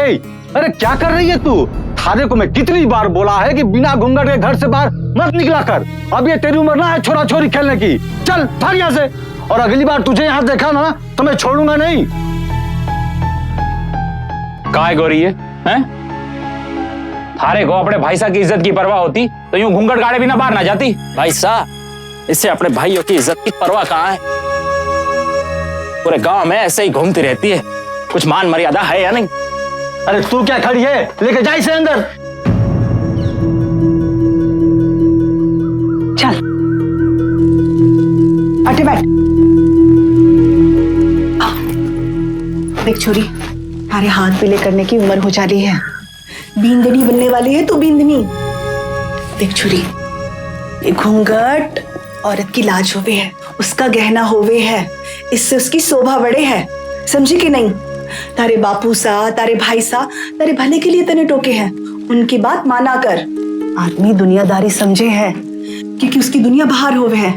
ए, अरे क्या कर रही है तू? थारे को मैं कितनी बार बोला है कि बिना घूंघट के घर से बाहर मत निकला कर। अब ये तेरी उम्र ना है छोरा छोरी खेलने की। चल भाग यहाँ से, और अगली बार तुझे यहाँ देखा ना तो मैं छोड़ूंगा नहीं। काय गौरी है? थारे को अपने भाई साहब की इज्जत की परवाह होती तो यूं घूंघट गाड़े बिना बाहर ना जाती। भाई साहब, इससे अपने भाइयों की इज्जत की परवाह कहाँ है? पूरे गांव में ऐसे ही घूमती रहती है, कुछ मान मर्यादा है या नहीं? अरे तू क्या खड़ी है, लेके जा इसे अंदर। चल अटे बैठ। देख छोरी, तुम्हारे हाथ पीले करने की उम्र हो जा रही है, बींदनी बनने वाली है तू बींदनी। देख छोरी, ये घूंघट औरत की लाज होवे है, उसका गहना होवे है, इससे उसकी शोभा बढ़े है, समझी कि नहीं? तारे बापू सा, तारे भाई सा, तारे भले के लिए तने टोके हैं, उनकी बात माना कर। आदमी दुनियादारी समझे है क्योंकि उसकी दुनिया बाहर होवे है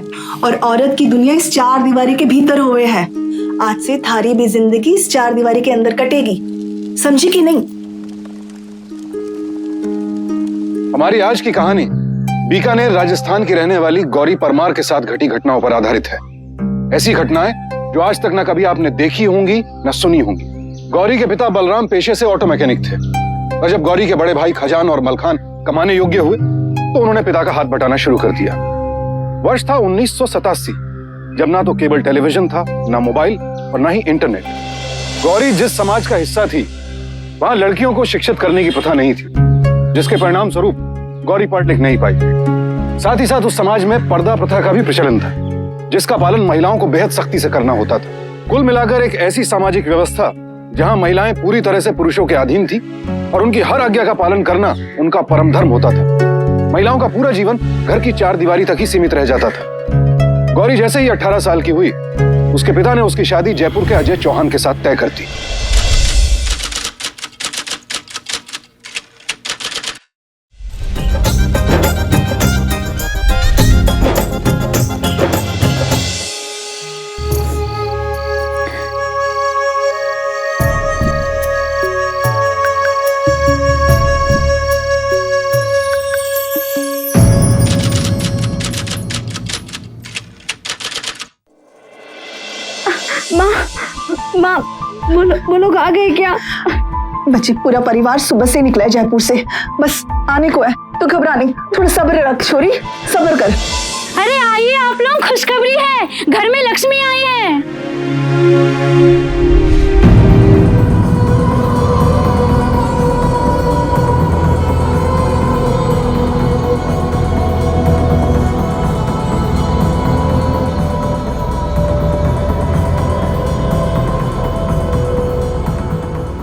और औरत की दुनिया इस चार दीवारी के भीतर होवे है। आज से थारी भी जिंदगी इस चार दीवारी के अंदर कटेगी, समझी कि नहीं? हमारी आज की कहानी बीकानेर राजस्थान की रहने वाली गौरी परमार के साथ घटी घटनाओं पर आधारित है। ऐसी घटनाएं जो आज तक न कभी आपने देखी होंगी न सुनी होंगी। गौरी के पिता बलराम पेशे से ऑटो मैकेनिक थे, और जब गौरी के बड़े भाई खजान और मलखान कमाने योग्य हुए तो उन्होंने पिता का हाथ बटाना शुरू कर दिया। वर्ष था 1987, जब ना तो केबल टेलीविजन था, ना मोबाइल और ना ही इंटरनेट। गौरी जिस समाज का हिस्सा थी वहां लड़कियों को शिक्षित करने की प्रथा नहीं थी, जिसके परिणाम स्वरूप गौरी पढ़ लिख नहीं पाई। साथ ही साथ उस समाज में पर्दा प्रथा का भी प्रचलन था, जिसका पालन महिलाओं को बेहद सख्ती से करना होता था। कुल मिलाकर एक ऐसी सामाजिक व्यवस्था जहां महिलाएं पूरी तरह से पुरुषों के अधीन थी और उनकी हर आज्ञा का पालन करना उनका परम धर्म होता था। महिलाओं का पूरा जीवन घर की चार दीवारी तक ही सीमित रह जाता था। गौरी जैसे ही 18 साल की हुई, उसके पिता ने उसकी शादी जयपुर के अजय चौहान के साथ तय कर दी। माँ, वो लोग आ गए क्या? बच्चे, पूरा परिवार सुबह से निकला है जयपुर से, बस आने को है, तो घबरा नहीं, थोड़ा सब्र रख छोरी, सब्र कर। अरे आइए आप लोग, खुशखबरी है, घर में लक्ष्मी आई है।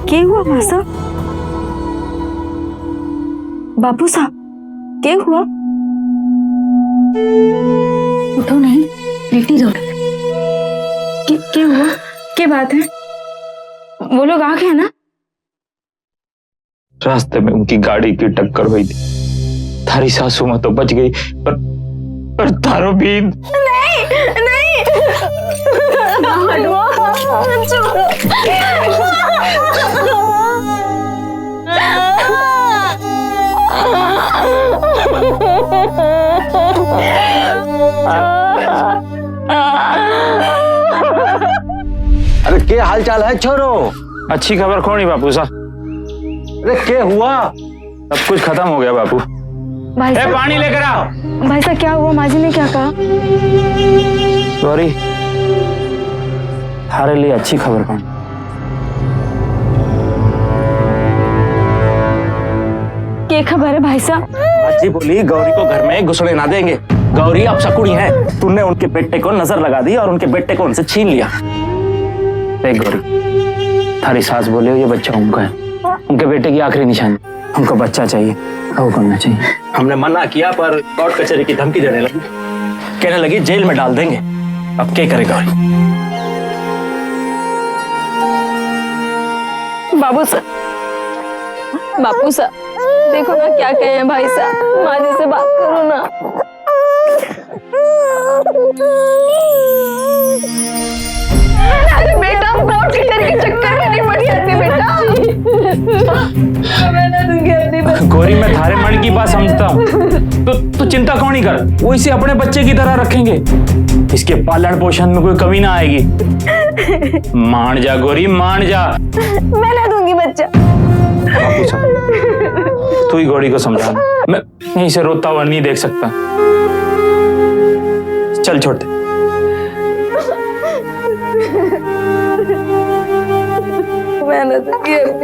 क्या हुआ मासा? बापू साहब, क्या हुआ? उठो नहीं, लेटी रहो। क्या हुआ? क्या बात है? वो लोग आ गए ना? रास्ते में उनकी गाड़ी की टक्कर हुई थी। थारी सासू मां तो बच गई, पर थारो बीन नहीं, नहीं। अरे क्या हाल चाल है छोरो? अच्छी खबर खोनी बापू साहब। अरे क्या हुआ? सब कुछ खत्म हो गया बापू। भाई साहब, पानी लेकर आओ। भाई साहब क्या हुआ? माजी ने क्या कहा? गौरी, थारे लिए अच्छी खबर कौन? क्या खबर है भाई साहब? अजी बोली गौरी को घर में घुसने ना देंगे। गौरी अब शकुनी है, तूने उनके बेटे को नजर लगा दी और उनके बेटे को उनसे छीन लिया। देख गौरी, थारी सास बोले ये बच्चा उनका है, उनके बेटे की आखिरी निशानी, उनको बच्चा चाहिए, वो करना चाहिए। हमने मना किया पर कोर्ट कचहरी की धमकी देने लगी, कहने लगी जेल में डाल देंगे। अब क्या करे गौरी? बाबू साहब, बापू साहब, देखो ना क्या कहे हैं भाई साहब, माजी से बात करो ना। अरे बेटा, कोर्ट कचहरी के चक्कर में नहीं पड़ जाती बेटा। थारे मन की बात समझता हूँ। तू चिंता कौन ही कर, वो इसे अपने बच्चे की तरह रखेंगे। इसके पालन पोषण में कोई कमी ना आएगी। मान जा गोरी, मान जा। मैं ला दूंगी बच्चा। तू ही गौरी को समझा। मैं इसे रोता हुआ नहीं देख सकता। चल छोड़ दे।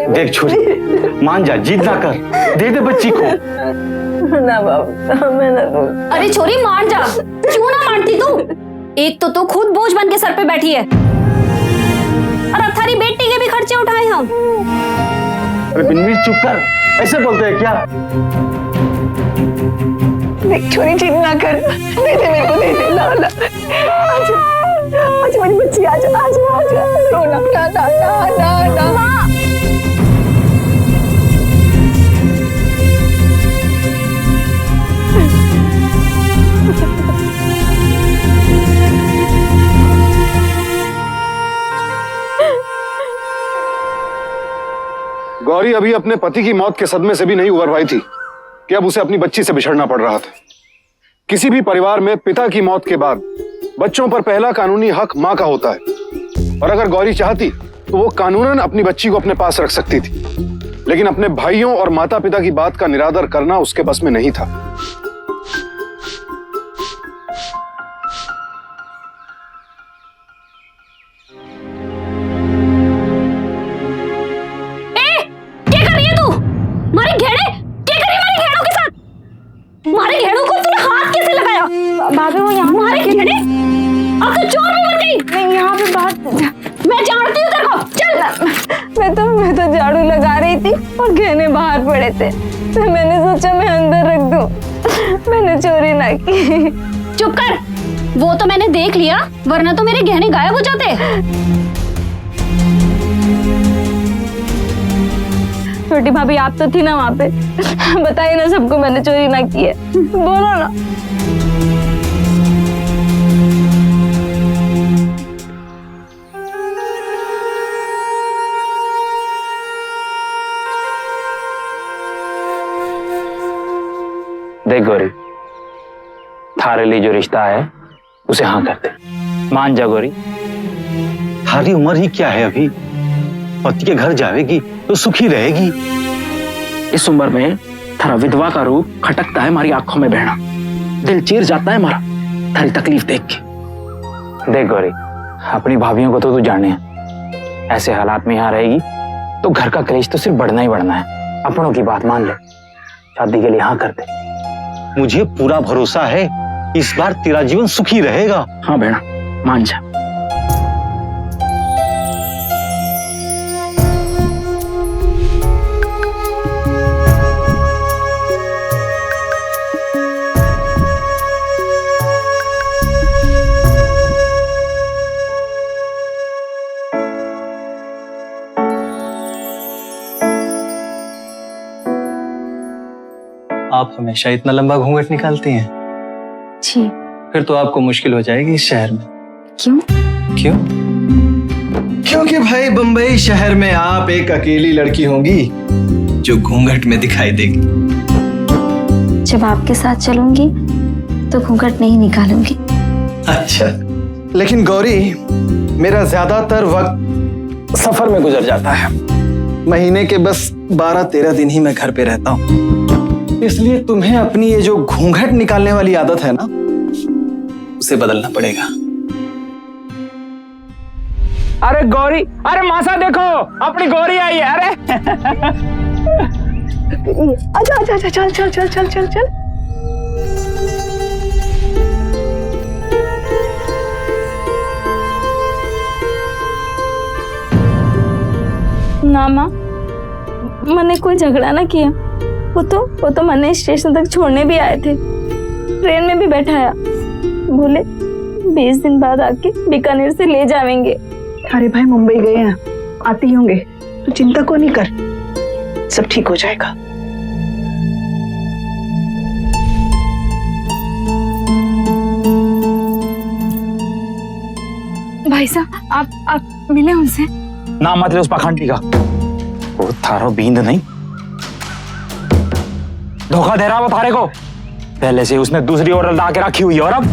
देख छोरी, मान जा, जिद ना कर, दे दे बच्ची को। ना बाबा, मैं ना दूंगी। अरे छोरी मान जा, क्यों ना मानती तू? एक तो तू खुद बोझ बन के सर पे बैठी है और अब थारी बेटी के भी खर्चे उठाए हम। अरे बिन्नी चुप कर, ऐसे बोलते हैं क्या? देख छोरी, जिद ना कर, दे दे मेरे को, दे दे। ला ला, आज मेरी बच्ची, आज आज आज रोना ना ना ना ना ना। गौरी अभी अपने पति की मौत के सदमे से भी नहीं उबर पाई थी कि अब उसे अपनी बच्ची से बिछड़ना पड़ रहा था। किसी भी परिवार में पिता की मौत के बाद बच्चों पर पहला कानूनी हक मां का होता है, और अगर गौरी चाहती तो वो कानूनन अपनी बच्ची को अपने पास रख सकती थी, लेकिन अपने भाइयों और माता पिता की बात का निरादर करना उसके बस में नहीं था। भाभी वो यहाँ मारे घेरे। अब तो चोर भी बन गई। नहीं यहाँ पे बात, मैं जानती हूँ तेरे को। चल। मैं तो झाड़ू लगा रही थी और गहने बाहर पड़े थे, तो मैंने सोचा मैं अंदर रख दूं। मैंने चोरी ना की। चुप कर, वो तो मैंने देख लिया, वरना तो मेरे गहने गायब हो जाते। छोटी भाभी आप तो थी ना वहाँ पे, बताइए ना सबको मैंने चोरी ना की है, बोलो ना। देख गौरी, थारे लिए जो रिश्ता है उसे हाँ कर दे। मान जा गौरी। थारी उम्र ही क्या है अभी, पति के घर जाएगी तो सुखी रहेगी। इस उम्र में थारा विधवा का रूप खटकता है हमारी आंखों में बहना, दिल चीर जाता है हमारा थारी तकलीफ देख के। देख गौरी, अपनी भाभियों को तो तू जाने है, ऐसे हालात में यहाँ रहेगी तो घर का क्लेश तो सिर्फ बढ़ना ही बढ़ना है। अपनों की बात मान ले, शादी के लिए हाँ कर दे। मुझे पूरा भरोसा है इस बार तेरा जीवन सुखी रहेगा। हाँ बहना, मान जा। आप हमेशा इतना लंबा घूंघट निकालती हैं? जी। फिर तो आपको मुश्किल हो जाएगी इस शहर में। क्यों? क्यों? क्योंकि भाई बंबई शहर में आप एक अकेली लड़की होंगी जो घूंघट में दिखाई देगी। जब आपके साथ चलूंगी तो घूंघट नहीं निकालूंगी। अच्छा, लेकिन गौरी, मेरा ज्यादातर वक्त सफर में गुजर जाता है। महीने के बस 12-13 दिन ही मैं घर पे रहता हूँ, इसलिए तुम्हें अपनी ये जो घूंघट निकालने वाली आदत है ना, उसे बदलना पड़ेगा। अरे गौरी, अरे मासा देखो, अपनी गौरी आई है। अरे अच्छा अच्छा अच्छा, चल चल चल चल चल चल। ना माँ, मैंने कोई झगड़ा ना किया। वो तो मैंने स्टेशन तक छोड़ने भी आए थे, ट्रेन में भी बैठाया। बोले 20 दिन बाद आके बीकानेर से ले जाएंगे। अरे भाई मुंबई गए हैं, आते ही होंगे, तो चिंता को नहीं कर, सब ठीक हो जाएगा। भाई साहब, आप मिले उनसे? ना मत ले उस पाखंडी का, वो थारो बींद नहीं, धोखा दे रहा वो थारे को। पहले से उसने दूसरी औरत ला के रखी हुई है और अब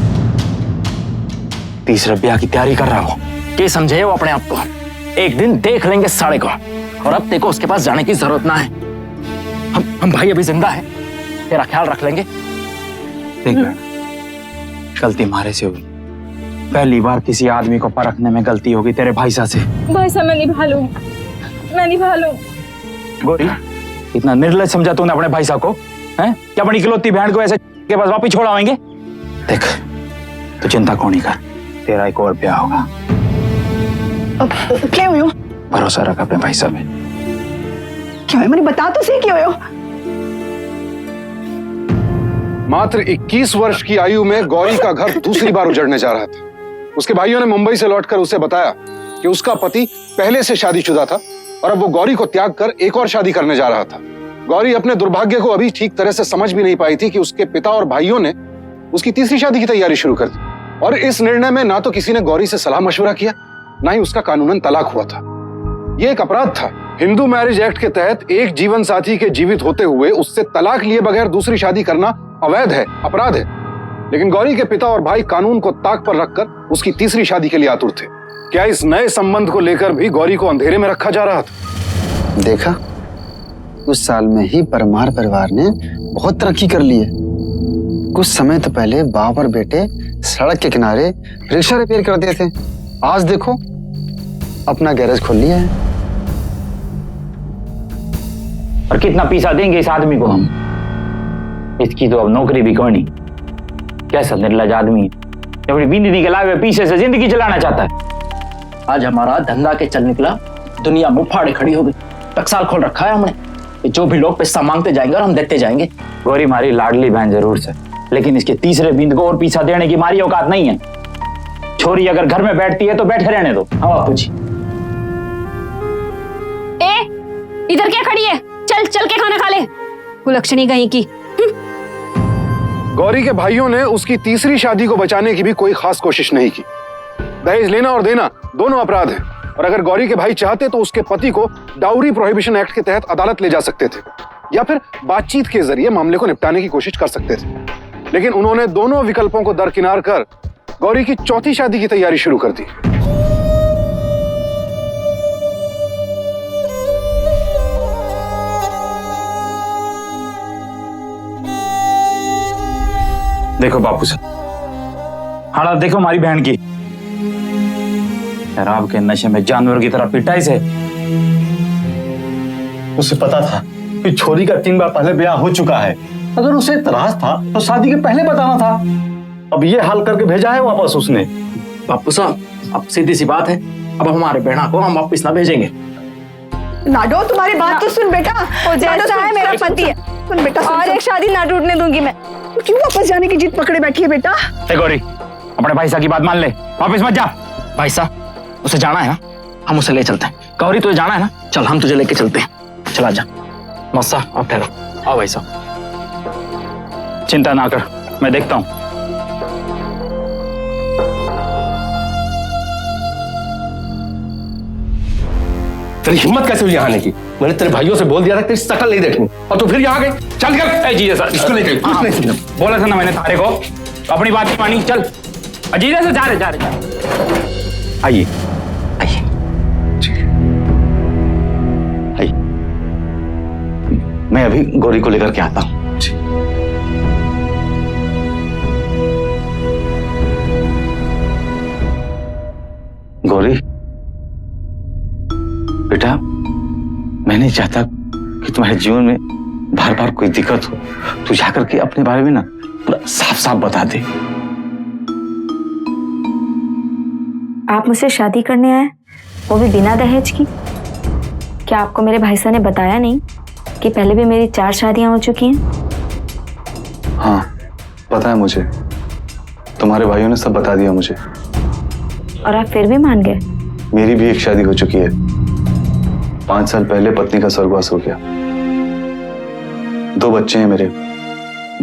तीसरे ब्याह की तैयारी कर रहा हो। के समझे वो अपने आप को, एक दिन देख लेंगे साले को। और अब देखो उसके पास जाने की जरूरत ना है। हम भाई अभी जिंदा है, तेरा ख्याल रख लेंगे। देख बेटा, गलती मारे से हुई। पहली बार किसी आदमी को परखने में गलती होगी तेरे भाई सा से। भाई साहब मैं निभा लूं। गोरी, इतना निर्लज समझा तूने अपने भाई साहब को? हैं? क्या अपनी इकलौती बहन को ऐसे के पास वापिस छोड़ाएंगे? देख, तू चिंता कौन नहीं कर, तेरा एक और ब्याह होगा। अब क्या हुआ? भरोसा रख अपने भाई साहब में। क्या है? मुझे बता तो सही क्या हुआ? मात्र 21 वर्ष की आयु में गौरी का घर दूसरी बार उजड़ने जा रहा था। उसके भाइयों ने मुंबई से लौटकर उसे बताया कि उसका पति पहले से शादीशुदा था और अब वो गौरी को त्याग कर एक और शादी करने जा रहा था। गौरी अपने दुर्भाग्य को अभी ठीक तरह से समझ भी नहीं पाई थी कि उसके पिता और भाइयों ने उसकी तीसरी शादी की तैयारी शुरू कर दी। और इस निर्णय में ना तो किसी ने गौरी से सलाह मशवरा किया, ना ही उसका कानूनन तलाक हुआ था। यह एक अपराध था। हिंदू मैरिज एक्ट के तहत एक जीवन साथी के जीवित होते हुए उससे तलाक लिए बगैर दूसरी शादी करना अवैध है, अपराध है। लेकिन गौरी के पिता और भाई कानून को ताक पर रखकर उसकी तीसरी शादी के लिए आतुर थे। क्या इस नए संबंध को लेकर भी गौरी को अंधेरे में रखा जा रहा था? देखा, उस साल में ही परमार परिवार ने बहुत तरक्की कर ली है। कुछ समय तो पहले बाप और बेटे सड़क के किनारे रिक्शा रिपेयर करते थे, आज देखो अपना गैरेज खोल लिया है। और कितना पैसा देंगे इस आदमी को हम? इसकी तो अब नौकरी भी कोई नहीं। कैसा निर्लज आदमी है, अपनी बिंदी के लावे पीछे से जिंदगी चलाना चाहता है। आज हमारा धंधा के चल निकला, दुनिया मुंह फाड़े खड़ी हो गई। टकसाल खोल रखा है हमने कि जो भी लोग पैसा मांगते जाएंगे और हम देते जाएंगे। गौरी मारी लाडली बहन जरूर से, लेकिन इसके तीसरे बिंद को और पीछा देने की मारी औकात नहीं है। छोरी अगर घर में बैठती है तो बैठे रहने दो। हाँ बापू जी। इधर क्या खड़ी है? चल चल के खाना खा ले, कुलक्षणी कहीं की। गौरी के भाइयों ने उसकी तीसरी शादी को बचाने की भी कोई खास कोशिश नहीं की। दहेज लेना और देना दोनों अपराध है, और अगर गौरी के भाई चाहते तो उसके पति को डाउरी प्रोहिबिशन एक्ट के तहत अदालत ले जा सकते थे, या फिर बातचीत के जरिए मामले को निपटाने की कोशिश कर सकते थे। लेकिन उन्होंने दोनों विकल्पों को दरकिनार कर गौरी की चौथी शादी की तैयारी शुरू कर दी। देखो बापू साहब, हालत देखो हमारी बहन की। शराब के नशे में जानवर की तरह पिटाई से। उसे पता था कि छोरी का 3 बार पहले ब्याह हो चुका है। अगर उसे त्रास था तो शादी के पहले बताना था। अब ये हाल करके भेजा है वापस उसने। बापू साहब, अब सीधी सी बात है, अब हमारे बेटा को हम वापिस ना भेजेंगे। नाडो, तुम्हारी बात तो सुन बेटा। वो जैसा है मेरा पति है। सुन बेटा, और एक शादी ना टूटने दूंगी मैं। तू क्यों वापस जाने की जिद पकड़े बैठी है बेटा? ए गौरी, अपने भाई साहब की बात मान ले, वापस मत जा। भाई साहब, उसे जाना है ना, हम उसे ले चलते हैं। गौरी तुझे जाना है ना, चल हम तुझे लेके चलते हैं। चला जा। मौसा, आप ठहरो। आओ भाई साहब। चिंता ना कर, मैं देखता हूं। तेरी हिम्मत कैसे हुई यहाँ आने की? मैंने तेरे भाइयों से बोल दिया था तेरी शकल नहीं देखनी, और तू फिर यहाँ आ गई। चल निकल। जीजा सर, इसको नहीं कही, कुछ नहीं सुना। बोला था ना मैंने तारे को, अपनी बात नहीं मानी। चल जीजा से, जा रहे। आइए आइए आइए, मैं अभी गौरी को लेकर के आता हूं। गौरी बेटा, मैं नहीं चाहता कि तुम्हारे जीवन में बार बार कोई दिक्कत हो। तू जाकर के अपने बारे में ना पूरा साफ साफ बता दे। आप मुझसे शादी करने आए, वो भी बिना दहेज की? क्या आपको मेरे भाई साहब ने बताया नहीं कि पहले भी मेरी 4 शादियां हो चुकी हैं? हाँ, पता है मुझे, तुम्हारे भाइयों ने सब बता दिया मुझे। और आप फिर भी मान गए? मेरी भी एक शादी हो चुकी है। 5 साल पहले पत्नी का स्वर्गवास हो गया। 2 बच्चे हैं मेरे,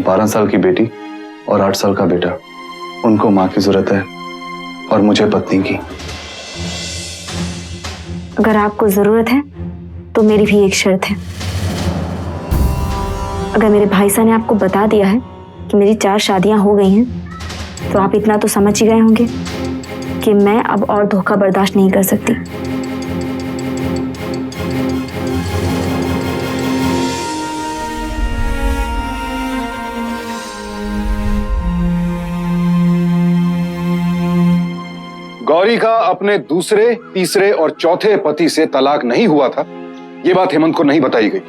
12 साल की बेटी और 8 साल का बेटा। उनको माँ की जरूरत है और मुझे पत्नी की। अगर आपको जरूरत है तो मेरी भी एक शर्त है। अगर मेरे भाई साहब ने आपको बता दिया है कि मेरी 4 शादियां हो गई हैं तो आप इतना तो समझ ही गए होंगे कि मैं अब और धोखा बर्दाश्त नहीं कर सकती। गौरी का अपने दूसरे, तीसरे और चौथे पति से तलाक नहीं हुआ था, यह बात हेमंत को नहीं बताई गई।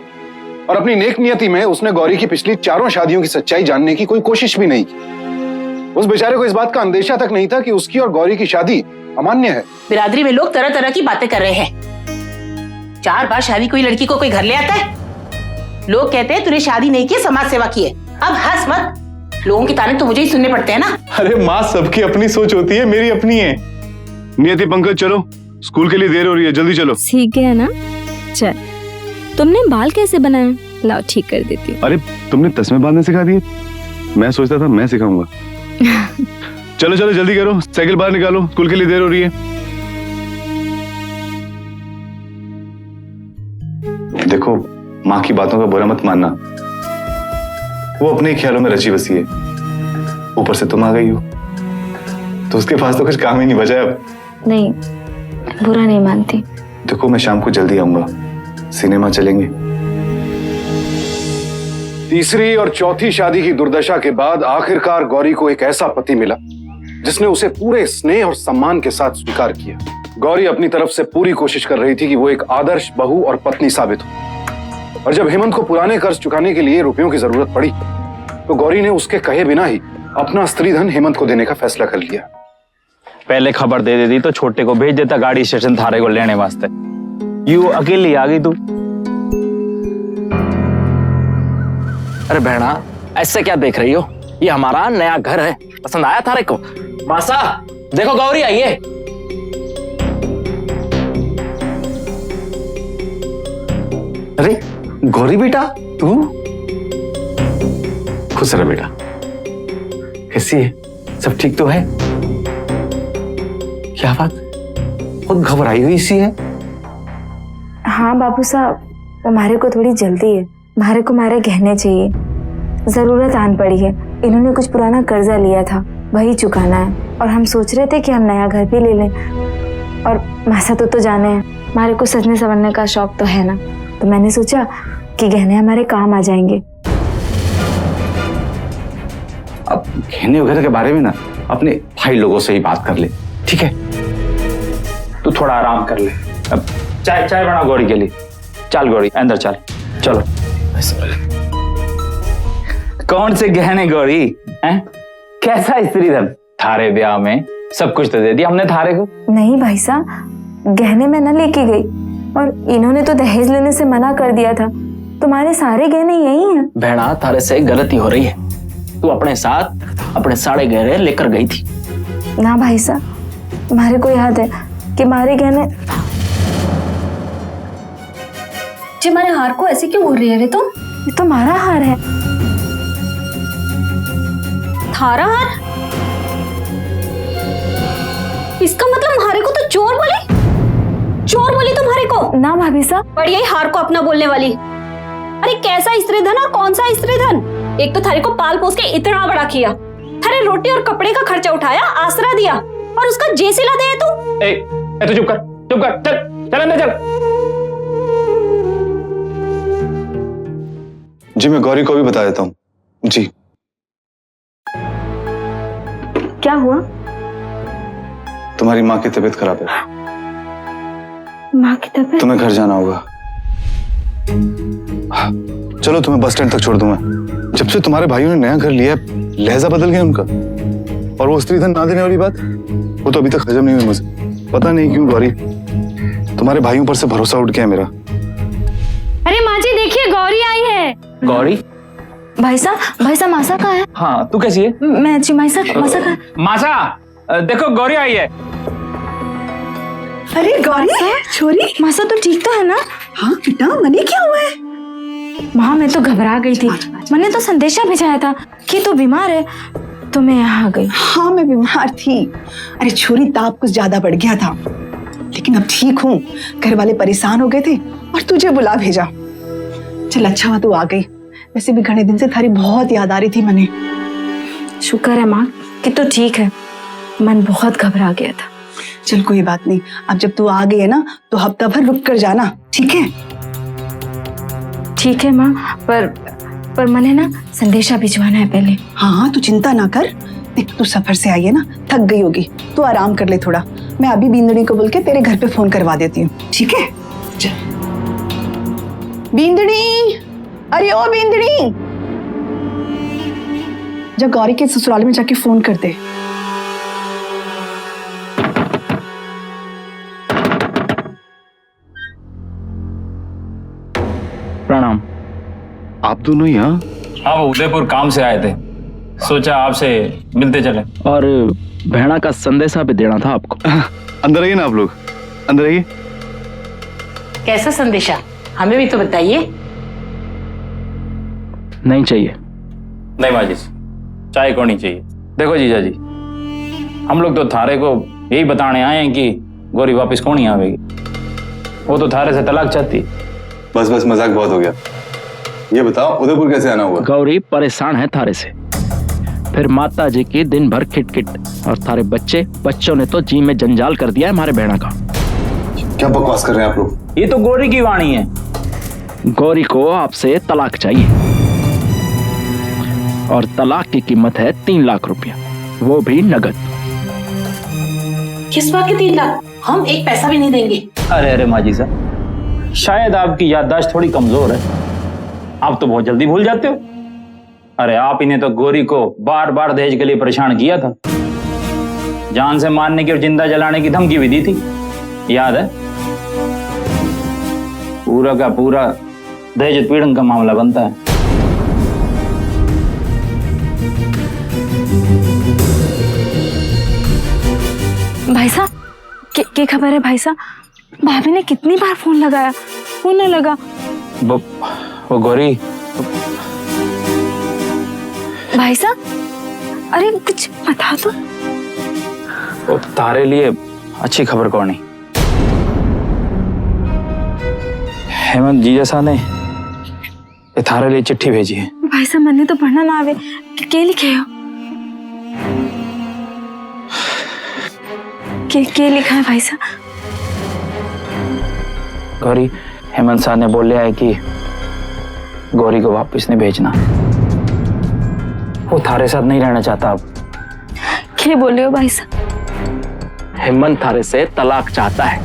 और अपनी नेक नियति में उसने गौरी की पिछली 4 शादियों की सच्चाई जानने की कोई कोशिश भी नहीं की। उस बेचारे को इस बात का अंदेशा तक नहीं था कि उसकी और गौरी की शादी अमान्य है। बिरादरी में लोग तरह तरह की बातें कर रहे हैं। 4 बार शादी कोई लड़की को कोई घर ले आता है? लोग कहते हैं तूने शादी नहीं की, समाज सेवा की है। अब हंस मत, लोगों की तारीफ तो मुझे ही सुनने पड़ते हैं ना। अरे माँ, सबकी अपनी सोच होती है, मेरी अपनी है। नियति, पंकज चलो, स्कूल के लिए देर हो रही है, जल्दी चलो। सीख गया ना? चल, तुमने बाल कैसे बनाए? लाओ ठीक कर देती हूँ। अरे तुमने तस्मे बांधने सिखा दिए? मैं सोचता था मैं सिखाऊंगा। चलो चलो जल्दी करो, साइकिल बाहर निकालो, स्कूल के लिए देर हो रही है। देखो, माँ की बातों का बुरा मत मानना, वो अपने ख्यालों में रची बसी है। ऊपर से तुम आ गई हो तो उसके पास तो कुछ काम ही नहीं बचा अब। नहीं, बुरा नहीं मानती। देखो, मैं शाम को जल्दी आऊंगा, सिनेमा चलेंगे। तीसरी और चौथी शादी की दुर्दशा के बाद आखिरकार गौरी को एक ऐसा पति मिला जिसने उसे पूरे स्नेह और सम्मान के साथ स्वीकार किया। गौरी अपनी तरफ से पूरी कोशिश कर रही थी कि वो एक आदर्श बहू और पत्नी साबित हो। और जब हेमंत को पुराने कर्ज चुकाने के लिए रुपयों की जरूरत पड़ी तो गौरी ने उसके कहे बिना ही अपना स्त्रीधन हेमंत को देने का फैसला कर लिया। पहले खबर दे देती तो छोटे को भेज देता गाड़ी स्टेशन थारे को लेने वास्ते। यू अकेली आ गई तू। अरे बहना, ऐसे क्या देख रही हो? ये हमारा नया घर है, पसंद आया थारे को? मासा, देखो गौरी आई है। अरे गौरी बेटा, तू? खुश रह बेटा। कैसी है? सब ठीक तो है? क्या बात, बहुत घबराई हुई सी है? हाँ बाबू साहब, हमारे को थोड़ी जल्दी है। हमारे को हमारे गहने चाहिए, जरूरत आन पड़ी है। इन्होंने कुछ पुराना कर्जा लिया था, वही चुकाना है। और हम सोच रहे थे कि हम नया घर भी ले लें। और मासा तो जाने हैं, हमारे को सजने संवरने का शौक तो है ना, तो मैंने सोचा कि गहने हमारे काम आ जाएंगे। अब गहने वगैरह के बारे में ना अपने भाई लोगों से ही बात कर ले, ठीक है? तू थोड़ा आराम कर ले। अब चाय चाय बना गौरी के लिए। चल गौरी, अंदर चल। चलो। कौन से गहने गौरी हैं? कैसा स्त्रीधन? थारे ब्याह में सब कुछ तो दे दिया हमने थारे को। नहीं भाई साहब, गहने मैं न लेके गई, और इन्होंने तो दहेज लेने से मना कर दिया था। तुम्हारे सारे गहने यही हैं। बहना, थारे से गलती हो रही है। तू अपने साथ अपने सारे गहने लेकर गई थी। ना भाई साहब, हमारे को याद है कि हमारे गहने। जी, हमारे हार को ऐसे क्यों घूर रही है रे तुम? ये तो हमारा हार है। थारा हार? इसका मतलब हमारे को तो चोर बोली? चोर बोली तुम्हारे को? ना भाभी साहब, बढ़िया ही हार को अपना बोलने वाली। अरे कैसा स्त्रीधन और कौन सा स्त्रीधन? एक तो थारे को पाल पोस के इतना बड़ा किया, थारे रोटी और कपड़े का खर्चा उठाया, आसरा दिया, और उसका जे सिला दे तू। ए, तू चुप कर, चुप कर, चल चल अंदर चल। जी, मैं गौरी को भी बता देता हूँ। जी। क्या हुआ? तुम्हारी माँ की तबीयत खराब है, माँ की तबीयत? तुम्हें घर जाना होगा। चलो, तुम्हें बस स्टैंड तक छोड़ दूंगा। जब से तुम्हारे भाइयों ने नया घर लिया, लहजा बदल गया उनका। और वो स्त्रीधन ना देने वाली बात, वो तो अभी तक हजम नहीं हुई मुझे। पता नहीं क्यों गौरी, तुम्हारे भाइयों पर से भरोसा उठ गया मेरा। अरे माँ जी देखिए, गौरी आई है। गौरी? भाई साहब मासा कहाँ है? हाँ, तू कैसी है? मैं अच्छी। मासा कहाँ है? मासा, देखो गौरी आई है। अरे गौरी, छोरी, मासा तो ठीक तो है ना? हाँ बेटा, मने क्या हुआ है? माँ, मैं तो घबरा गई थी। मैंने तो संदेशा भेजाया था कि तू बीमार है, तो मैं यहाँ आ गई। हाँ, मैं बीमार थी। अरे छोरी, ताप कुछ ज्यादा बढ़ गया था, लेकिन अब ठीक हूँ। घर वाले परेशान हो गए थे और तुझे बुला भेजा। चल अच्छा हुआ तू आ गई, वैसे भी घने दिन से थारी बहुत याद आ रही थी मने। शुक्र है माँ कि तो ठीक है, मन बहुत घबरा गया था। चल कोई बात नहीं, अब जब तू आ गई है ना तो हफ्ता भर रुक कर जाना, ठीक है? ठीक है माँ, पर मैंने ना संदेशा भिजवाना है पहले। हाँ तू चिंता ना कर, देख तू सफर से आई है ना, थक गई होगी, तू आराम कर ले थोड़ा। मैं अभी बींदनी को बोल के तेरे घर पे फोन करवा देती हूँ, ठीक है? चल बींदनी, अरे ओ बींदनी, जा गौरी के ससुराल में जाके फोन कर दे। प्रणाम। आप दोनों यहाँ? हाँ, वो उदयपुर काम से आए थे, सोचा आपसे मिलते चले। और भेड़ा का संदेशा भी देना था आपको। अंदर आइए ना आप लोग, अंदर आइए। कैसा संदेशा, हमें भी तो बताइए। नहीं चाहिए। नहीं माँ जी, चाय को नहीं चाहिए। देखो जीजा जी, हम लोग तो थारे को यही बताने आए हैं कि गौरी वापस कौन ही आवेगी। वो तो थारे से तलाक चाहती है। बस बस, मजाक बहुत हो गया। ये बताओ उदयपुर कैसे आना हुआ? गौरी परेशान है थारे से, फिर माता जी की दिन भर खिटखिट, और थारे बच्चों ने तो जी में जंजाल कर दिया है हमारे भेड़ा का। क्या बकवास कर रहे हैं आप लोग? ये तो गौरी की वाणी है। गौरी को आपसे तलाक चाहिए, और तलाक की कीमत है 3 लाख रुपया, वो भी नगद। किस बात के 3 लाख? हम एक पैसा भी नहीं देंगे। अरे माँ जी साहब, शायद आपकी याददाश्त थोड़ी कमजोर है, आप तो बहुत जल्दी भूल जाते हो। अरे आप इन्हें तो गौरी को बार बार दहेज के लिए परेशान किया था, जान से मारने की और जिंदा जलाने की धमकी भी दी थी, याद है? पूरा का पूरा दहेज उत्पीड़न का मामला बनता है। भाई साहब, क्या खबर है भाई साहब? भाभी ने कितनी बार फोन लगाया, फोन नहीं लगा। वो गौरी। भाई साहब, अरे कुछ बता तो। वो तारे लिए अच्छी खबर कौन नहीं। हेमंत जीजा साहब ने ये थारे लिए चिट्ठी भेजी है। भाई साहब, मैंने तो पढ़ना ना आवे, क्या लिखे हो? क्या लिखा है भाई साहब? गौरी, हेमंत साहब ने बोल लिया है कि गौरी को वापस नहीं भेजना, वो थारे साथ नहीं रहना चाहता अब। क्या बोले हो भाई साहब? हेमंत थारे से तलाक चाहता है।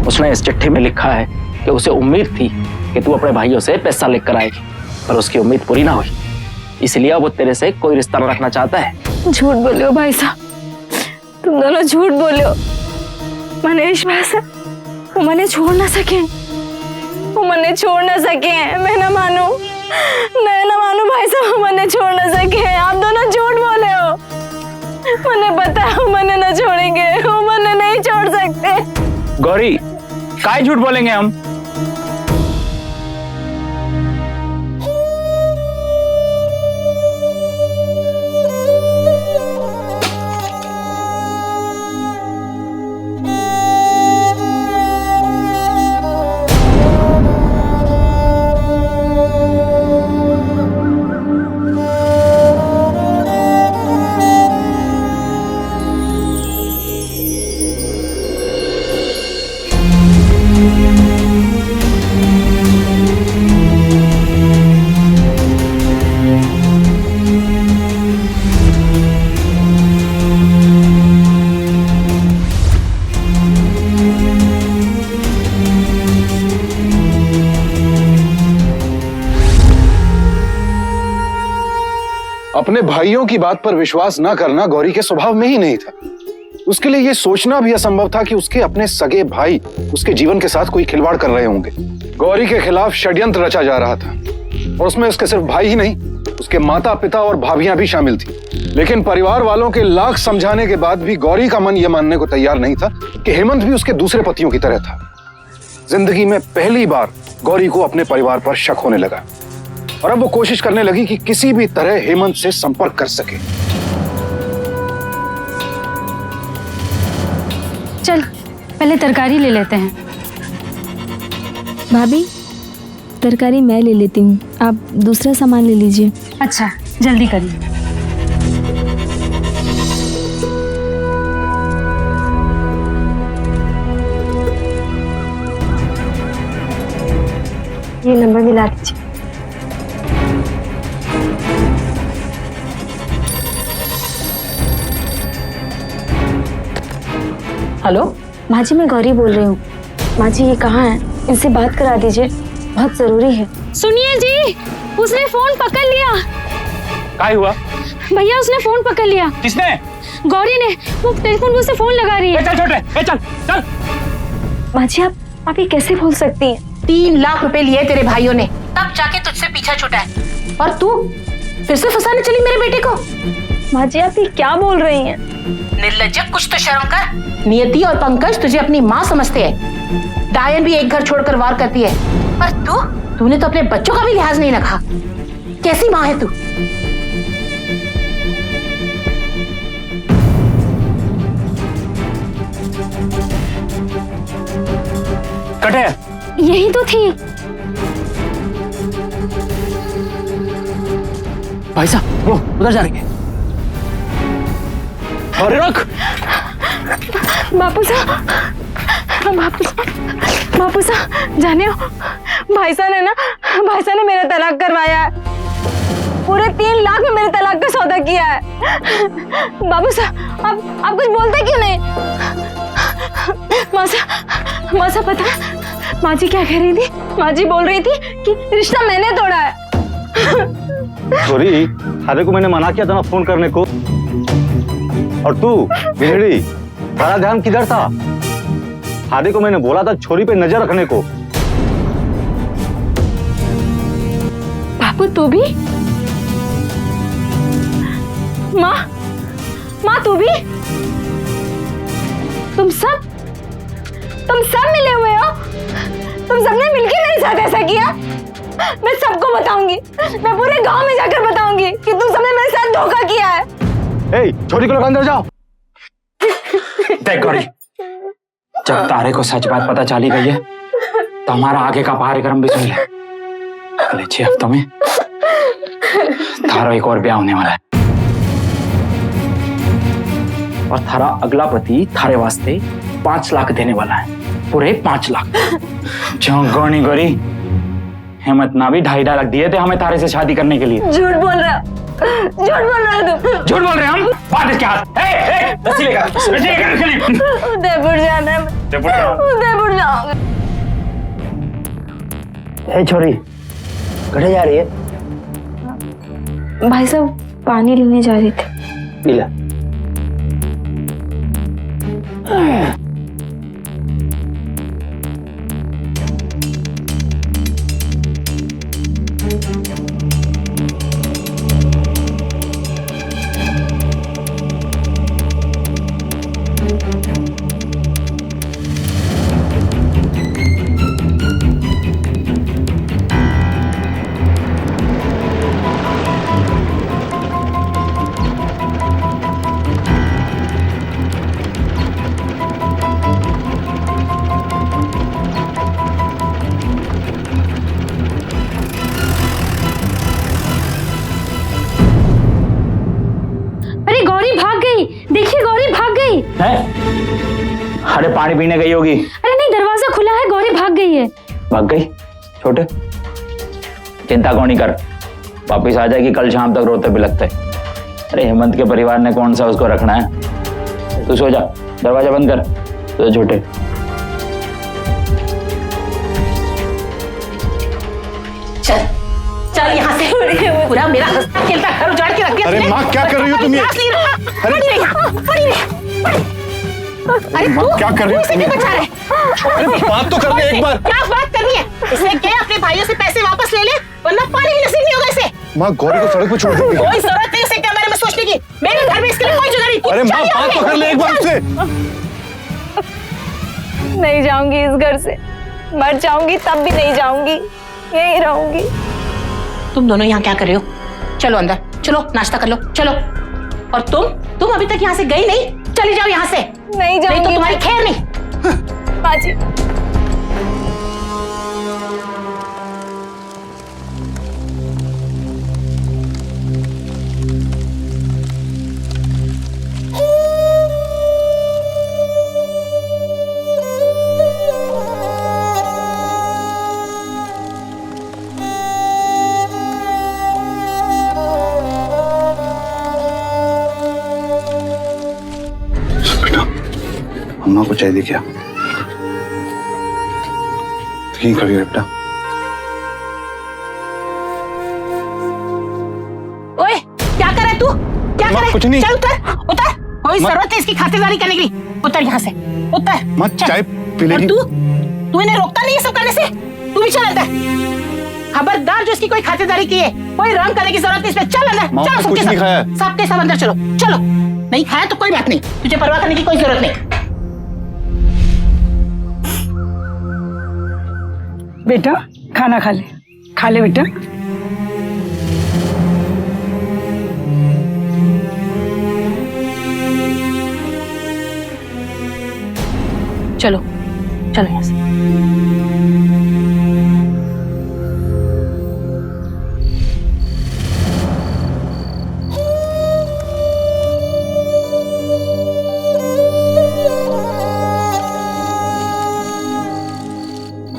उसने इस चिट्ठी में लिखा है कि उसे उम्मीद थी कि तू अपने भाइयों से पैसा लेकर आएगी, पर उसकी उम्मीद पूरी ना हुई, इसलिए वो तेरे से कोई रिश्ता न रखना चाहता है। झूठ बोले हो भाई साहब, तुम दोनों झूठ बोले हो। मैंने विश्वास है वो मैंने छोड़ ना सके, वो मैंने छोड़ ना सके। मैं ना मानू भाई साहब, वो मैंने छोड़ ना सके। आप दोनों झूठ बोले हो, मैंने पता है वो मैंने ना छोड़ेंगे, वो मैंने नहीं छोड़ सकते। गौरी, काय झूठ बोलेंगे हम? अपने भाइयों की बात पर विश्वास न करना गौरी के स्वभाव में ही नहीं था। उसके लिए यह सोचना भी असंभव था कि उसके अपने सगे भाई उसके जीवन के साथ कोई खिलवाड़ कर रहे होंगे। गौरी के खिलाफ षड्यंत्र रचा जा रहा था, और उसमें उसके सिर्फ भाई ही नहीं, उसके माता पिता और भाभियां भी शामिल थी। लेकिन परिवार वालों के लाख समझाने के बाद भी गौरी का मन यह मानने को तैयार नहीं था कि हेमंत भी उसके दूसरे पतियों की तरह था। जिंदगी में पहली बार गौरी को अपने परिवार पर शक होने लगा, और अब वो कोशिश करने लगी कि किसी भी तरह हेमंत से संपर्क कर सके। चल पहले तरकारी ले लेते हैं। भाभी, तरकारी मैं ले लेती हूँ, आप दूसरा सामान ले लीजिए। अच्छा जल्दी करिए। ये नंबर मिला दीजिए। हेलो माँ जी, मैं गौरी बोल रही हूँ। माँ जी ये कहाँ है, इनसे बात करा दीजिए, बहुत जरूरी है। सुनिए जी, उसने फोन पकड़ लिया। काय हुआ? भैया उसने फोन पकड़ लिया। किसने? गौरी ने। वो टेलीफोन मुझसे फोन लगा रही है। चल छोटे, चल चल। माँ जी आप ये कैसे भूल सकती हैं? 3 लाख रुपए लिए तेरे भाइयों ने, तब जाके तुझसे पीछा छूटा है, और तू फिर से फंसाने चली मेरे बेटे को। माँ जी आप ये क्या बोल रही हैं? निर्लज्ज, कुछ तो शर्म कर। नियति और पंकज तुझे अपनी माँ समझते हैं। डायन भी एक घर छोड़कर वार करती है, पर तूने तो अपने बच्चों का भी लिहाज नहीं रखा। कैसी माँ है तू? कटे, यही तो थी। भाई साहब वो उधर जा रही है। अरे रख। बापू साहब जाने हो, भाई साहब ने ना, भाई साहब ने मेरा तलाक करवाया है। पूरे 3 लाख में मेरे तलाक का सौदा किया है। बाबू साहब आप कुछ बोलते क्यों नहीं? माँ साहब पता है माँ जी क्या कह रही थी? माँ जी बोल रही थी कि रिश्ता मैंने तोड़ा है। छोरी, थारे को मैंने मना किया था ना फोन करने को। और तू बिगड़ी, बड़ा ध्यान किधर था? थारे को मैंने बोला था छोरी पे नजर रखने को। बापू तू भी? माँ तू भी? तुम सब मिले हुए हो? तुम सबने मिलकर मेरे साथ ऐसा किया? मैं सबको बताऊंगी, मैं पूरे गांव में जाकर बताऊंगी कि तुम सबने मेरे साथ धोखा किया है। ए, छोरी को लोग अंदर जाओ। देख गौरी, जब तारे को सच बात पता चली गई है तो हमारा आगे का कार्यक्रम भी सुन ले। अगले 6 हफ्तों में थारा एक और ब्याह होने वाला है, और थारा अगला पति थारे वास्ते 5 लाख देने वाला है, पूरे 5 लाख। जो गौनी गौरी हिम्मत ना भी 2.5 लाख दिए थे हमें तारे से शादी करने के लिए। झूठ बोल रहा है तुम। झूठ बोल रहे हैं हम? बात इसके हाथ। रस्सी लेकर उदयपुर जाना है। उदयपुर जाऊंगा। छोरी कहाँ जा रही है? भाई साहब पानी लेने जा रही थी। पी ले। देखिए गौरी भाग गई है? अरे पानी पीने गई होगी। अरे नहीं, दरवाजा खुला है, गौरी भाग गई है। भाग गई? छोटे चिंता कौन नहीं कर, वापिस आ जाएगी कल शाम तक रोते बिलखते। अरे हेमंत के परिवार ने कौन सा उसको रखना है। तू सो जा, दरवाजा बंद कर। तो छोटे चल चल यहाँ से, पूरा मेरा हंसता खेलता घर उजाड़ के रख दिया। अरे माँ क्या कर रही हो तुम ये? अरे माँ क्या कर रही हो तुम? बचा रहे। अरे बात तो कर ले एक बार। क्या बात करनी है? इसने क्या अपने भाइयों से पैसे वापस ले ले, वरना पानी ही नसीब नहीं होगा इसे। माँ गौरी को सड़क पर छोड़ देंगे। कोई जरूरत नहीं उसे कैमरे में सोचने की, मेरे घर में इसके लिए कोई जगह नहीं। अरे माँ बात तो कर ले एक बार उससे। नहीं जाऊंगी इस घर से, मर जाऊंगी तब भी नहीं जाऊंगी, यहीं रहूंगी। तुम दोनों यहाँ क्या कर रहे हो? चलो अंदर, चलो नाश्ता कर लो, चलो। और तुम अभी तक यहाँ से गई नहीं, चली जाओ यहाँ से। नहीं जाऊंगी। नहीं तो तुम्हारी खैर नहीं। बाजी अम्मा को चाहिए क्या? यहीं खड़ी है बेटा। ओए क्या कर रहा है तू? क्या कर रहा है? कुछ नहीं। चल उतर उतर, कोई जरूरत है इसकी खातिरदारी करने की? उतर यहाँ से, उतर। माँ चल। चाय पी लेगी। और तू इन्हें रोकता नहीं है सब करने से? तू भी चल अंदर। खबरदार जो इसकी कोई खातिरदारी की है, कोई रंग करने की जरूरत नहीं इसमें। चल अंदर, माँ, चल कुछ सबके नहीं सब। खाया। सबके सब अंदर चलो चलो। नहीं खाया तो कोई बात नहीं, तुझे परवाह करने की कोई जरूरत नहीं। बेटा खाना खा ले बेटा। चलो चलो यहाँ से।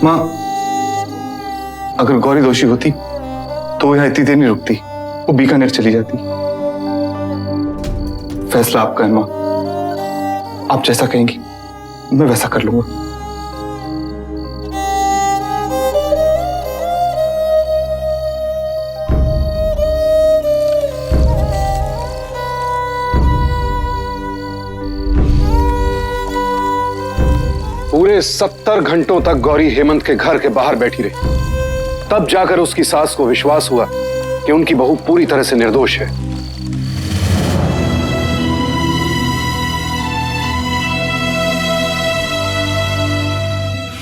माँ, अगर गौरी दोषी होती तो वो यहाँ इतनी देर नहीं रुकती, वो बीकानेर चली जाती। फैसला आपका है माँ, आप जैसा कहेंगी मैं वैसा कर लूंगा। पूरे 70 घंटों तक गौरी हेमंत के घर के बाहर बैठी रही, तब जाकर उसकी सास को विश्वास हुआ कि उनकी बहू पूरी तरह से निर्दोष है।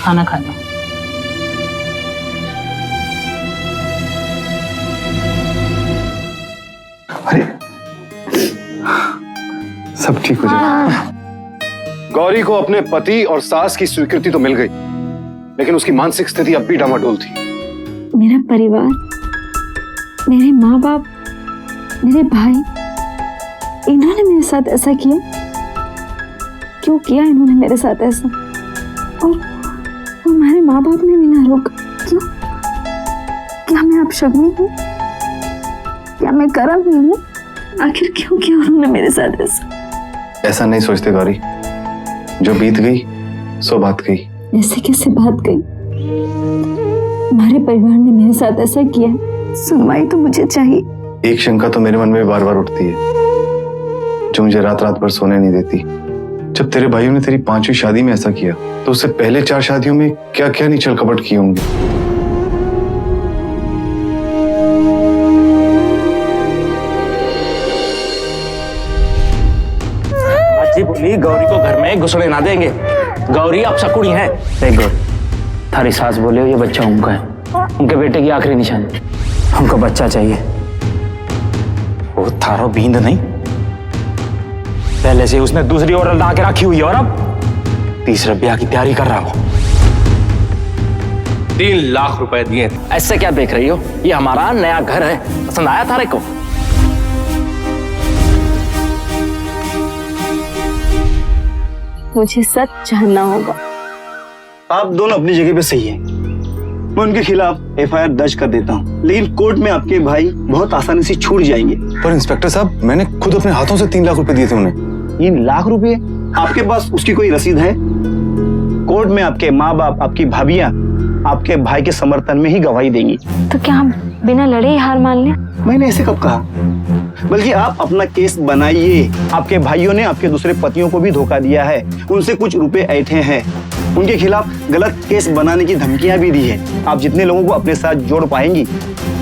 खाना खा लो। अरे सब ठीक हो जाएगा। गौरी को अपने पति और सास की स्वीकृति तो मिल गई, लेकिन उसकी मानसिक स्थिति अब भी डामाडोल थी। मेरा परिवार, मेरे माँ बाप, मेरे भाई, इन्होंने मेरे साथ ऐसा किया। क्यों किया इन्होंने मेरे साथ ऐसा? और हमारे माँ बाप ने भी ना रोका। क्यों? क्या मैं अब शगुनी हूँ? क्या मैं करम ही हूँ? आखिर क्यों किया उन्होंने मेरे साथ ऐसा? ऐसा नहीं सोचते गौरी, जो बीत गई सो बात गई। ऐसे कैसे बात गई? हमारे परिवार ने मेरे साथ ऐसा किया, सुनवाई तो मुझे चाहिए। एक शंका तो मेरे मन में बार बार उठती है, जो मुझे रात रात भर सोने नहीं देती। जब तेरे भाइयों ने तेरी 5वीं शादी में ऐसा किया, तो उससे पहले 4 शादियों में क्या क्या नीचल कपट किए होंगे। जी बोली गौरी को घर में घुसने ना देंगे। गौरी अब शकुनी है। देख गौरी, थारी सास बोले हो ये बच्चा उनका है, उनके बेटे की आखिरी निशानी। हमको बच्चा चाहिए। वो थारो बींद नहीं, पहले से उसने दूसरी औरत ला के रखी हुई है और अब तीसरे ब्याह की तैयारी कर रहा हो। 3 लाख रुपए दिए। ऐसे क्या देख रही हो? ये हमारा नया घर है, पसंद आया थारे को? मुझे सच जानना होगा। आप दोनों अपनी जगह पे सही हैं। मैं उनके खिलाफ FIR दर्ज कर देता हूँ, लेकिन कोर्ट में आपके भाई बहुत आसानी से छूट जाएंगे। पर इंस्पेक्टर साहब, मैंने खुद अपने हाथों से 3 लाख रुपए दिए थे उन्हें। 3 लाख रुपए? आपके पास उसकी कोई रसीद है? कोर्ट में आपके माँ बाप, आपकी भाभियां आपके भाई के समर्थन में ही गवाही देंगी। तो क्या हम बिना लड़े ही हार मान लें? मैंने ऐसे कब कहा? बल्कि आप अपना केस बनाइए। आपके भाइयों ने आपके दूसरे पतियों को भी धोखा दिया है, उनसे कुछ रुपए ऐंठे हैं, उनके खिलाफ गलत केस बनाने की धमकियां भी दी है। आप जितने लोगों को अपने साथ जोड़ पाएंगी,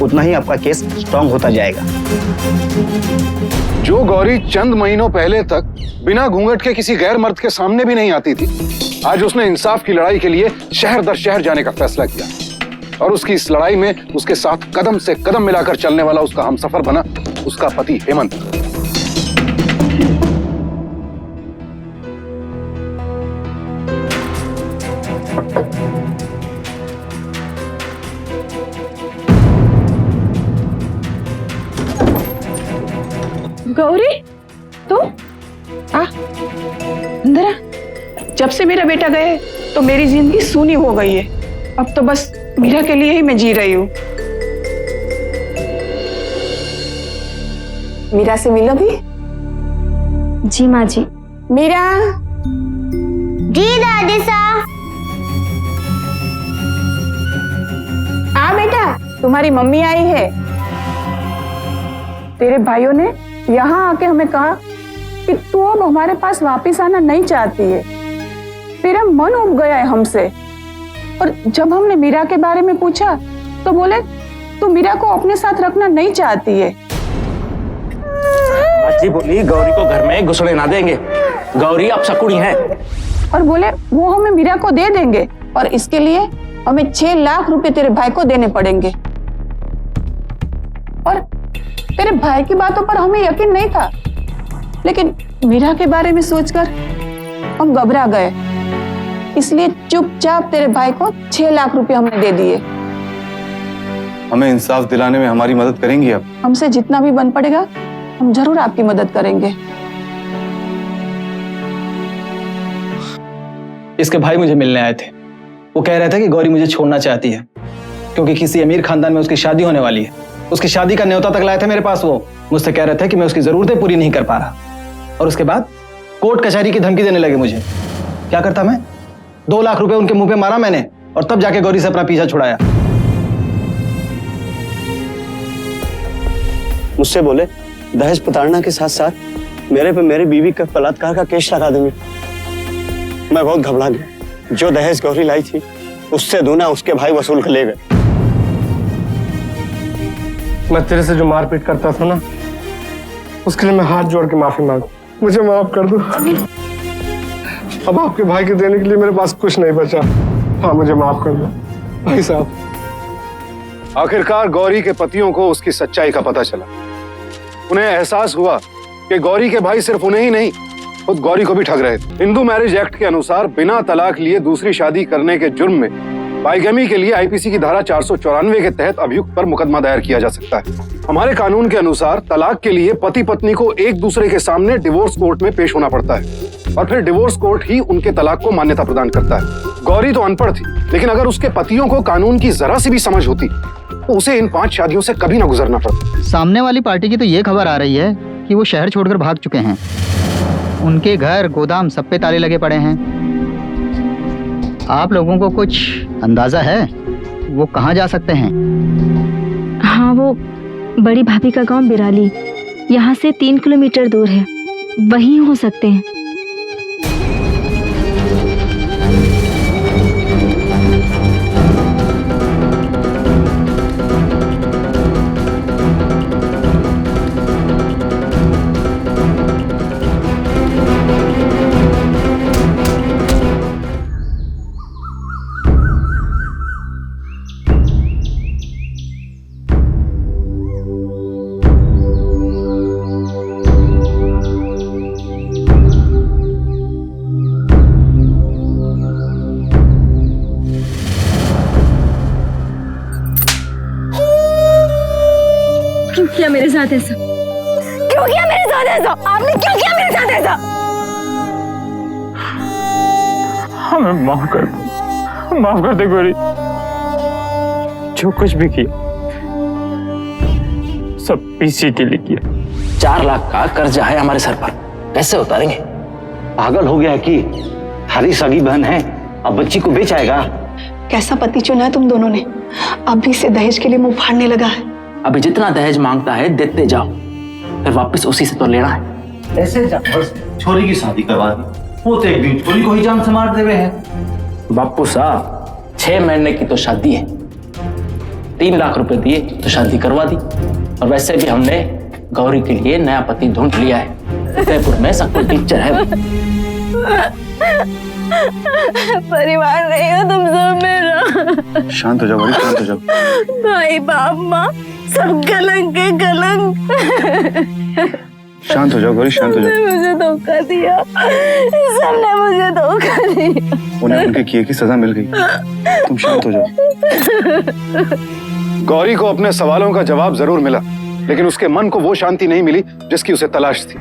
उतना ही आपका केस स्ट्रांग होता जाएगा। जो गौरी चंद महीनों पहले तक बिना घूंघट के किसी गैर मर्द के सामने भी नहीं आती थी, आज उसने इंसाफ की लड़ाई के लिए शहर दर शहर जाने का फैसला किया। और उसकी इस लड़ाई में उसके साथ कदम से कदम मिलाकर चलने वाला उसका हमसफर बना उसका पति हेमंत। गौरी, तू आ अंदर आ। जब से मेरा बेटा गया है, तो मेरी जिंदगी सूनी हो गई है। अब तो बस मीरा के लिए ही मैं जी रही हूँ। मीरा से मिलोगी? जी माँ जी। मीरा, जी दादी साहब। हाँ बेटा, तुम्हारी मम्मी आई है। तेरे भाइयों ने यहाँ आके हमें कहा कि तू अब हमारे पास वापस आना नहीं चाहती है। तेरा मन उब गया है हमसे। और जब हमने मीरा के बारे में पूछा तो बोले तू मीरा को अपने साथ रखना नहीं चाहती है। जी बोली गौरी को घर में घुसने ना देंगे, गौरी अब शकुनी है। और बोले वो हमें मीरा को दे देंगे और इसके लिए हमें 6 लाख रुपए तेरे भाई को देने पड़ेंगे। और तेरे भाई की बातों पर हमें यकीन नहीं था, लेकिन मीरा के बारे में सोचकर हम घबरा गए। इसलिए चुपचाप तेरे भाई को 6 लाख रुपए हमने दे दिए। हमें इंसाफ दिलाने में हमारी मदद करेंगी आप? हमसे जितना भी बन पड़ेगा हम जरूर आपकी मदद करेंगे। इसके भाई मुझे मिलने आए थे। वो कह रहे थे कि गौरी मुझे छोड़ना चाहती है क्योंकि किसी अमीर खानदान में उसकी शादी होने वाली है। उसकी शादी का न्योता तक लाए थे मेरे पास। वो मुझसे कह रहे थे कि मैं उसकी जरूरतें पूरी नहीं कर पा रहा, और उसके बाद कोर्ट कचहरी की धमकी देने लगे मुझे। क्या करता मैं? 2 लाख रुपए उनके मुंह पे मारा मैंने, और तब जाके गौरी से अपना पीछा छुड़ाया। मुझसे बोले दहेज प्रताड़ना के साथ साथ मेरे पे मेरी बीवी का बलात्कार का केस लगा देंगे। मैं बहुत घबरा गया। जो दहेज गौरी लाई थी उससे दूना उसके भाई वसूल कर ले गए। मैं तेरे से जो मारपीट करता था ना, उसके लिए मैं हाथ जोड़ के माफी मांगू। मुझे माफ कर दो। अब आपके भाई के देने के लिए मेरे पास कुछ नहीं बचा। हाँ, मुझे माफ कर दो भाई साहब। आखिरकार गौरी के पतियों को उसकी सच्चाई का पता चला। उन्हें एहसास हुआ कि गौरी के भाई सिर्फ उन्हें ही नहीं, खुद गौरी को भी ठग रहे थे। हिंदू मैरिज एक्ट के अनुसार बिना तलाक लिए दूसरी शादी करने के जुर्म में बाइगमी के लिए आईपीसी की धारा 494 के तहत अभियुक्त पर मुकदमा दायर किया जा सकता है। हमारे कानून के अनुसार तलाक के लिए पति पत्नी को एक दूसरे के सामने डिवोर्स कोर्ट में पेश होना पड़ता है, और फिर डिवोर्स कोर्ट ही उनके तलाक को मान्यता प्रदान करता है। गौरी तो अनपढ़ थी, लेकिन अगर उसके पतियों को कानून की जरा सी भी समझ होती तो उसे इन 5 शादियों से कभी ना गुजरना पड़ता। सामने वाली पार्टी की तो ये खबर आ रही है कि वो शहर छोड़कर भाग चुके हैं। उनके घर गोदाम सब पे ताले लगे पड़े हैं। आप लोगों को कुछ अंदाजा है वो कहाँ जा सकते हैं? हाँ, वो बड़ी भाभी का गांव बिराली यहाँ से 3 किलोमीटर दूर है, वहीं हो सकते हैं। क्यों किया मेरे साथ ऐसा? क्यों किया मेरे साथ ऐसा? आपने क्यों किया मेरे साथ ऐसा? हमें माफ कर दे गौरी। जो कुछ भी किया सब पीसी के लिए किया। 4 लाख का कर्जा है हमारे सर पर, कैसे उतारेंगे? पागल हो गया है कि हरी सगी बहन है, अब बच्ची को बेच आएगा। कैसा पति चुना है तुम दोनों ने? अभी से दहेज के लिए मुंह फाड़ने लगा है। अभी जितना दहेज मांगता है देते जाओ, फिर वापस उसी से तो लेना है। ऐसे बस छोरी की शादी करवा दी, वो तो एक दिन छोरी को ही जान से मार देवे हैं। बापू साहब 6 महीने की तो शादी है, 3 लाख रुपए दिए तो शादी करवा दी। और वैसे भी हमने गौरी के लिए नया पति ढूंढ लिया है, उदयपुर में सब टीचर है। परिवार नहीं हो तुम सब मेरा। शांत हो जाओ गौरी, शांत हो जाओ। भाई बाप माँ सब कलंक के कलंक। शांत हो जाओ गौरी, शांत हो जाओ। मुझे धोखा दिया, सबने मुझे धोखा दिया। उन्हें उनके किए की सजा मिल गई, तुम शांत हो जाओ। गौरी को अपने सवालों का जवाब जरूर मिला, लेकिन उसके मन को वो शांति नहीं मिली जिसकी उसे तलाश थी।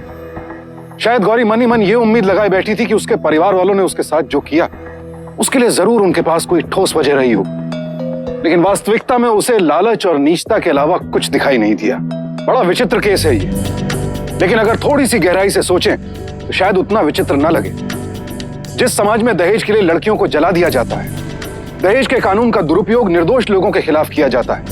शायद गौरी मन ही मन ये उम्मीद लगाए बैठी थी कि उसके परिवार वालों ने उसके साथ जो किया उसके लिए जरूर उनके पास कोई ठोस वजह रही हो, लेकिन वास्तविकता में उसे लालच और नीचता के अलावा कुछ दिखाई नहीं दिया। बड़ा विचित्र केस है ये, लेकिन अगर थोड़ी सी गहराई से सोचें तो शायद उतना विचित्र न लगे। जिस समाज में दहेज के लिए लड़कियों को जला दिया जाता है, दहेज के कानून का दुरुपयोग निर्दोष लोगों के खिलाफ किया जाता है,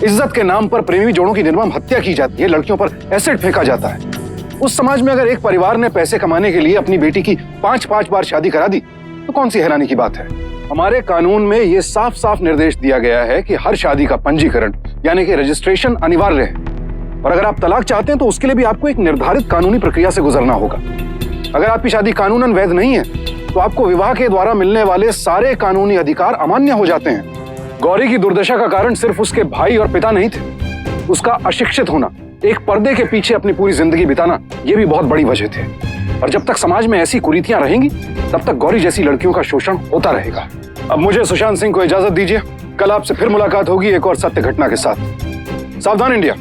इज्जत के नाम पर प्रेमी जोड़ों की निर्मम हत्या की जाती है, लड़कियों पर एसिड फेंका जाता है, उस समाज में अगर एक परिवार ने पैसे कमाने के लिए अपनी बेटी की 5-5 बार शादी करा दी तो कौन सी हैरानी की बात है। हमारे कानून में यह साफ साफ निर्देश दिया गया है कि हर शादी का पंजीकरण यानी कि रजिस्ट्रेशन अनिवार्य है, और अगर आप तलाक चाहते हैं तो उसके लिए भी आपको एक निर्धारित कानूनी प्रक्रिया से गुजरना होगा। अगर आपकी शादी कानूनन वैध नहीं है तो आपको विवाह के द्वारा मिलने वाले सारे कानूनी अधिकार अमान्य हो जाते हैं। गौरी की दुर्दशा का कारण सिर्फ उसके भाई और पिता नहीं थे, उसका अशिक्षित होना, एक पर्दे के पीछे अपनी पूरी जिंदगी बिताना, ये भी बहुत बड़ी वजह थे। और जब तक समाज में ऐसी कुरीतियां रहेंगी तब तक गौरी जैसी लड़कियों का शोषण होता रहेगा। अब मुझे सुशांत सिंह को इजाजत दीजिए, कल आपसे फिर मुलाकात होगी एक और सत्य घटना के साथ। सावधान इंडिया।